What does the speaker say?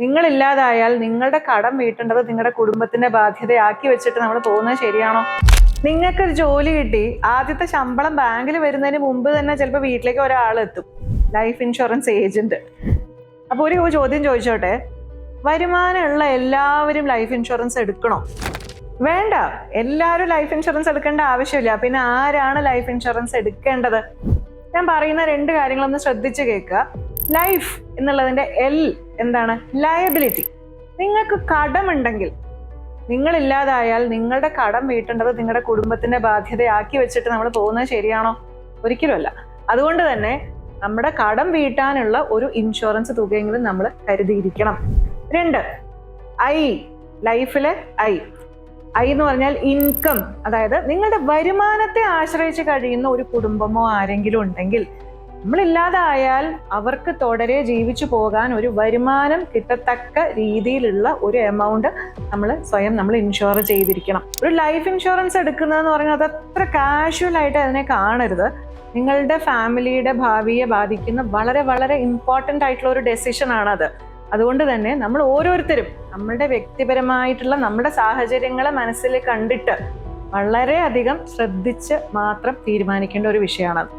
നിങ്ങളില്ലാതായാൽ നിങ്ങളുടെ കടം വീട്ടേണ്ടത് നിങ്ങളുടെ കുടുംബത്തിന്റെ ബാധ്യതയാക്കി വെച്ചിട്ട് നമ്മൾ പോകുന്നത് ശരിയാണോ? നിങ്ങൾക്കൊരു ജോലി കിട്ടി, ആദ്യത്തെ ശമ്പളം ബാങ്കിൽ വരുന്നതിന് മുമ്പ് തന്നെ ചിലപ്പോൾ വീട്ടിലേക്ക് ഒരാൾ എത്തും, ലൈഫ് ഇൻഷുറൻസ് ഏജന്റ്. അപ്പോൾ ഒരു ചോദ്യം ചോദിച്ചോട്ടെ, വരുമാനമുള്ള എല്ലാവരും ലൈഫ് ഇൻഷുറൻസ് എടുക്കണോ? വേണ്ട, എല്ലാവരും ലൈഫ് ഇൻഷുറൻസ് എടുക്കേണ്ട ആവശ്യമില്ല. പിന്നെ ആരാണ് ലൈഫ് ഇൻഷുറൻസ് എടുക്കേണ്ടത്? ഞാൻ പറയുന്ന രണ്ട് കാര്യങ്ങളൊന്ന് ശ്രദ്ധിച്ച് കേൾക്കുക. ലൈഫ് എന്നുള്ളതിന്റെ എൽ എന്താണ്? ലയബിലിറ്റി. നിങ്ങൾക്ക് കടമുണ്ടെങ്കിൽ, നിങ്ങളില്ലാതായാൽ നിങ്ങളുടെ കടം വീട്ടേണ്ടത് നിങ്ങളുടെ കുടുംബത്തിന്റെ ബാധ്യതയാക്കി വെച്ചിട്ട് നമ്മൾ പോകുന്നത് ശരിയാണോ? ഒരിക്കലുമല്ല. അതുകൊണ്ട് തന്നെ നമ്മുടെ കടം വീട്ടാനുള്ള ഒരു ഇൻഷുറൻസ് തുകയെങ്കിലും നമ്മൾ കരുതിയിരിക്കണം. 2, ഐ, ലൈഫിലെ ഐ എന്ന് പറഞ്ഞാൽ ഇൻകം. അതായത് നിങ്ങളുടെ വരുമാനത്തെ ആശ്രയിച്ച് കഴിയുന്ന ഒരു കുടുംബമോ ആരെങ്കിലും ഉണ്ടെങ്കിൽ, നമ്മളില്ലാതായാൽ അവർക്ക് തുടരെ ജീവിച്ചു പോകാൻ ഒരു വരുമാനം കിട്ടത്തക്ക രീതിയിലുള്ള ഒരു എമൗണ്ട് നമ്മൾ ഇൻഷുർ ചെയ്തിരിക്കണം. ഒരു ലൈഫ് ഇൻഷുറൻസ് എടുക്കുന്നതെന്ന് പറഞ്ഞാൽ അത് അത്ര കാഷ്വൽ ആയിട്ട് അതിനെ കാണരുത്. നിങ്ങളുടെ ഫാമിലിയുടെ ഭാവിയെ ബാധിക്കുന്ന വളരെ വളരെ ഇമ്പോർട്ടൻ്റ് ആയിട്ടുള്ള ഒരു ഡെസിഷൻ ആണത്. അതുകൊണ്ട് തന്നെ നമ്മൾ ഓരോരുത്തരും നമ്മളുടെ വ്യക്തിപരമായിട്ടുള്ള നമ്മുടെ സാഹചര്യങ്ങളെ മനസ്സിൽ കണ്ടിട്ട് വളരെയധികം ശ്രദ്ധിച്ച് മാത്രം തീരുമാനിക്കേണ്ട ഒരു വിഷയമാണത്.